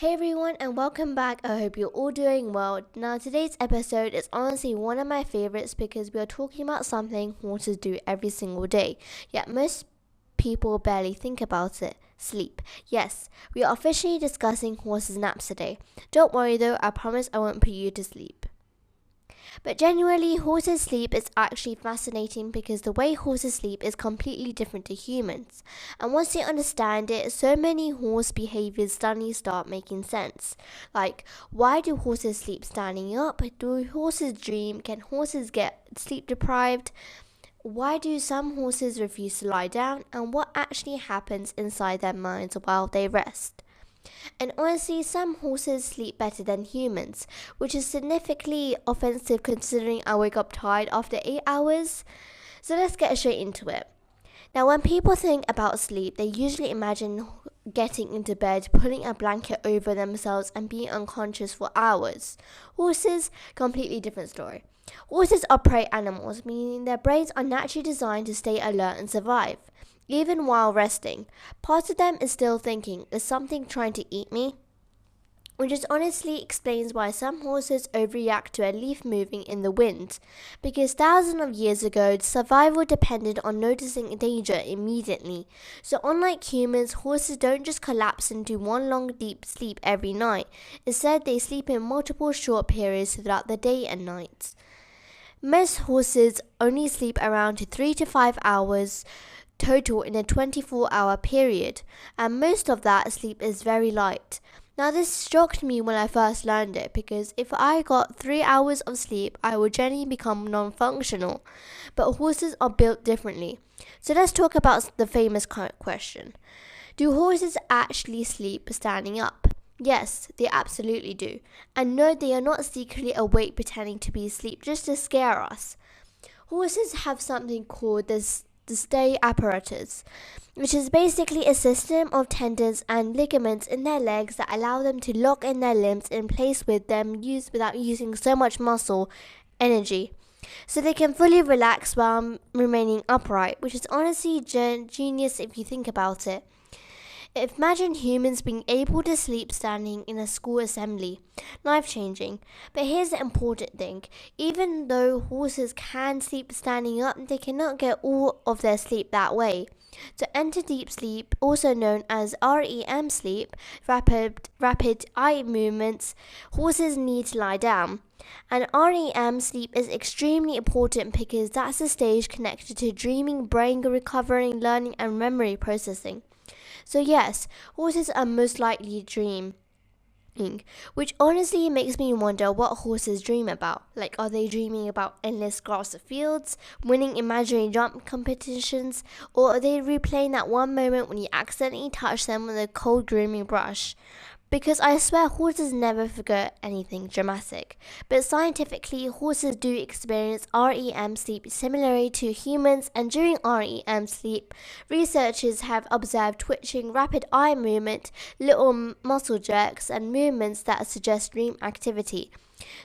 Hey everyone, and welcome back. I hope you're all doing well. Now, today's episode is honestly one of my favorites because we are talking about something horses do every single day, yet most people barely think about it: sleep. Yes, we are officially discussing horses' naps today. Don't worry though, I promise I won't put you to sleep. But genuinely, horses' sleep is actually fascinating because the way horses sleep is completely different to humans. And once you understand it, so many horse behaviors suddenly start making sense. Like, why do horses sleep standing up? Do horses dream? Can horses get sleep deprived? Why do some horses refuse to lie down? And what actually happens inside their minds while they rest? And honestly, some horses sleep better than humans, which is significantly offensive considering I wake up tired after 8 hours. So let's get straight into it. Now, when people think about sleep, they usually imagine getting into bed, putting a blanket over themselves, and being unconscious for hours. Horses, completely different story. Horses are prey animals, meaning their brains are naturally designed to stay alert and survive. Even while resting, part of them is still thinking, is something trying to eat me? Which is honestly explains why some horses overreact to a leaf moving in the wind. Because thousands of years ago, survival depended on noticing danger immediately. So unlike humans, horses don't just collapse into one long deep sleep every night. Instead, they sleep in multiple short periods throughout the day and night. Most horses only sleep around 3 to 5 hours total in a 24-hour period, and most of that sleep is very light. Now, this shocked me when I first learned it because if I got 3 hours of sleep, I would generally become non functional. But horses are built differently. So, let's talk about the famous question: do horses actually sleep standing up? Yes, they absolutely do. And no, they are not secretly awake pretending to be asleep just to scare us. Horses have something called the stay apparatus, which is basically a system of tendons and ligaments in their legs that allow them to lock in their limbs in place with them used without using so much muscle energy. So they can fully relax while remaining upright, which is honestly genius if you think about it. Imagine humans being able to sleep standing in a school assembly. Life changing. But here's the important thing: even though horses can sleep standing up, they cannot get all of their sleep that way. To enter deep sleep, also known as REM sleep, rapid eye movements, horses need to lie down. And REM sleep is extremely important because that's the stage connected to dreaming, brain recovering, learning, and memory processing. So yes, horses are most likely dreaming, which honestly makes me wonder what horses dream about. Like, are they dreaming about endless grassy fields, winning imaginary jump competitions, or are they replaying that one moment when you accidentally touched them with a cold grooming brush? Because I swear horses never forget anything dramatic. But scientifically, horses do experience REM sleep similarly to humans, and during REM sleep, researchers have observed twitching, rapid eye movement, little muscle jerks, and movements that suggest dream activity.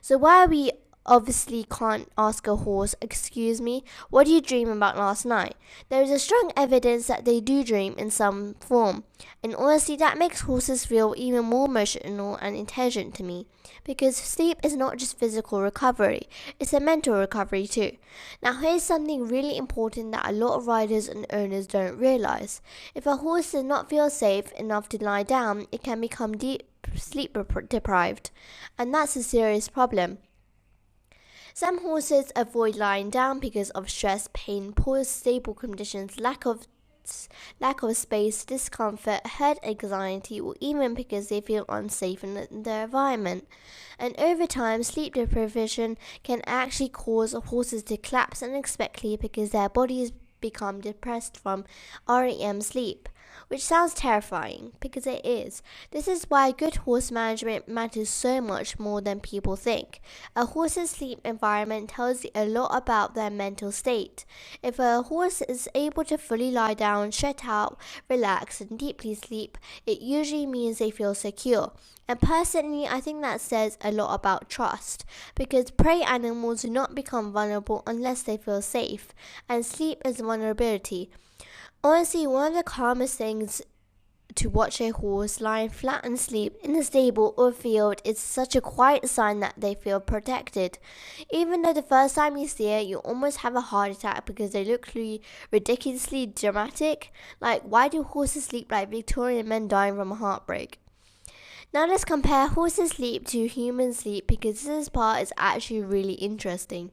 So while we obviously can't ask a horse, "Excuse me, what did you dream about last night?" there is a strong evidence that they do dream in some form. And honestly, that makes horses feel even more emotional and intelligent to me. Because sleep is not just physical recovery, it's a mental recovery too. Now, here's something really important that a lot of riders and owners don't realize. If a horse does not feel safe enough to lie down, it can become deep sleep deprived. And that's a serious problem. Some horses avoid lying down because of stress, pain, poor stable conditions, lack of space, discomfort, head anxiety, or even because they feel unsafe in their environment. And over time, sleep deprivation can actually cause horses to collapse unexpectedly because their bodies become depressed from REM sleep, which sounds terrifying because it is. This is why good horse management matters so much more than people think. A horse's sleep environment tells you a lot about their mental state. If a horse is able to fully lie down, shut out, relax, and deeply sleep, it usually means they feel secure. And personally, I think that says a lot about trust, because prey animals do not become vulnerable unless they feel safe, and sleep is vulnerability. Honestly, one of the calmest things to watch a horse lying flat and asleep in a stable or field is such a quiet sign that they feel protected. Even though the first time you see it, you almost have a heart attack because they look ridiculously dramatic. Like, why do horses sleep like Victorian men dying from a heartbreak? Now let's compare horses' sleep to human sleep because this part is actually really interesting.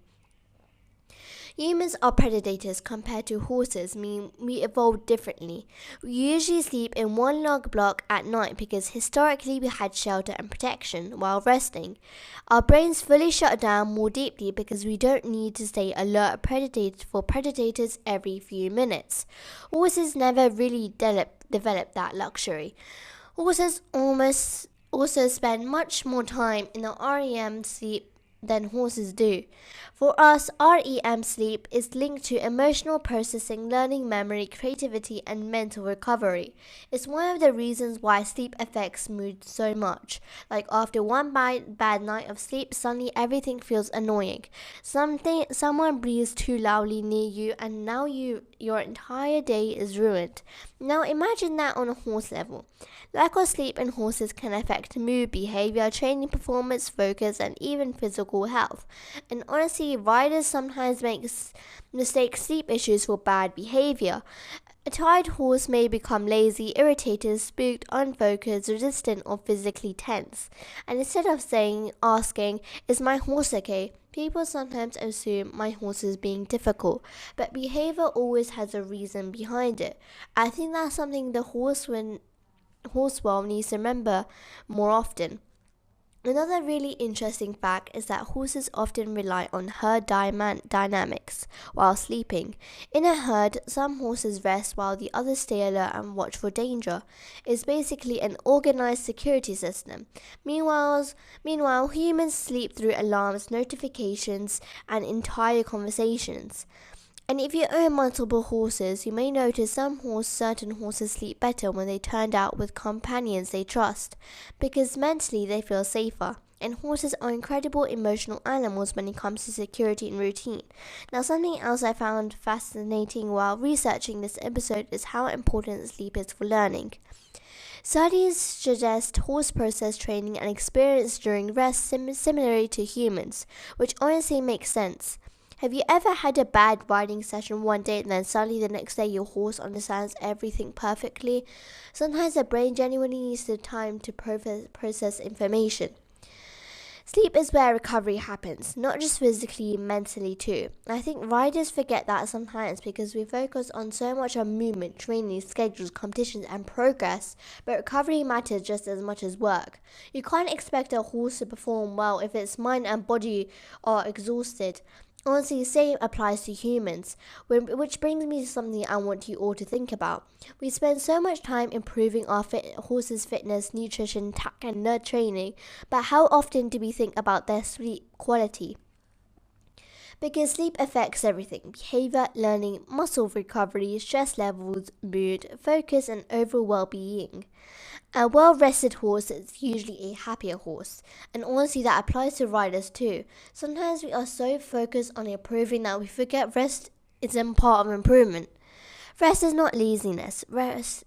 Humans are predators compared to horses, meaning we evolved differently. We usually sleep in one log block at night because historically we had shelter and protection while resting. Our brains fully shut down more deeply because we don't need to stay alert for predators every few minutes. Horses never really developed that luxury. Horses also spend much more time in the REM sleep than horses do. For us, REM sleep is linked to emotional processing, learning, memory, creativity, and mental recovery. It's one of the reasons why sleep affects mood so much. Like after one bad night of sleep, suddenly everything feels annoying. Someone breathes too loudly near you, and now your entire day is ruined. Now imagine that on a horse level. Lack of sleep in horses can affect mood, behavior, training performance, focus, and even physical health. And honestly, riders sometimes mistake sleep issues for bad behavior. A tired horse may become lazy, irritated, spooked, unfocused, resistant, or physically tense. And instead of asking, "Is my horse okay?" people sometimes assume my horse is being difficult, but behavior always has a reason behind it. I think that's something the horse world needs to remember more often. Another really interesting fact is that horses often rely on herd dynamics while sleeping. In a herd, some horses rest while the others stay alert and watch for danger. It's basically an organized security system. Meanwhile, humans sleep through alarms, notifications, and entire conversations. And if you own multiple horses, you may notice certain horses sleep better when they turned out with companions they trust, because mentally they feel safer. And horses are incredible emotional animals when it comes to security and routine. Now, something else I found fascinating while researching this episode is how important sleep is for learning. Studies suggest horse process training and experience during rest similarly to humans, which honestly makes sense. Have you ever had a bad riding session one day and then suddenly the next day your horse understands everything perfectly? Sometimes the brain genuinely needs the time to process information. Sleep is where recovery happens, not just physically, mentally too. I think riders forget that sometimes because we focus on so much on movement, training, schedules, competitions, and progress, but recovery matters just as much as work. You can't expect a horse to perform well if its mind and body are exhausted. Honestly, the same applies to humans, which brings me to something I want you all to think about. We spend so much time improving our horses' fitness, nutrition, tack, and nerd training, but how often do we think about their sleep quality? Because sleep affects everything: behavior, learning, muscle recovery, stress levels, mood, focus, and overall well being. A well rested horse is usually a happier horse, and honestly, that applies to riders too. Sometimes we are so focused on improving that we forget rest is a part of improvement. Rest is not laziness,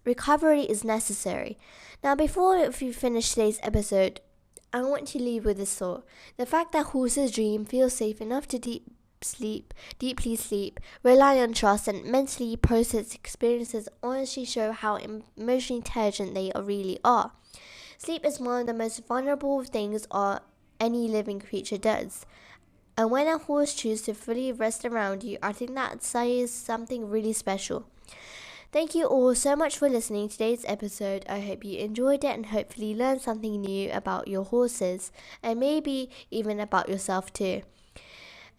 recovery is necessary. Now, before we finish today's episode, I want to leave with this thought: the fact that horses dream, feel safe enough to deeply sleep, rely on trust, and mentally process experiences honestly show how emotionally intelligent they really are. Sleep is one of the most vulnerable things any living creature does. And when a horse chooses to fully rest around you, I think that says something really special. Thank you all so much for listening to today's episode. I hope you enjoyed it and hopefully learned something new about your horses and maybe even about yourself too.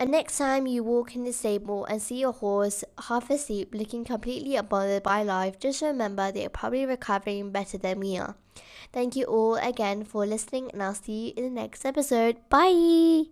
And next time you walk in the stable and see your horse half asleep, looking completely unbothered by life, just remember they're probably recovering better than we are. Thank you all again for listening, and I'll see you in the next episode. Bye!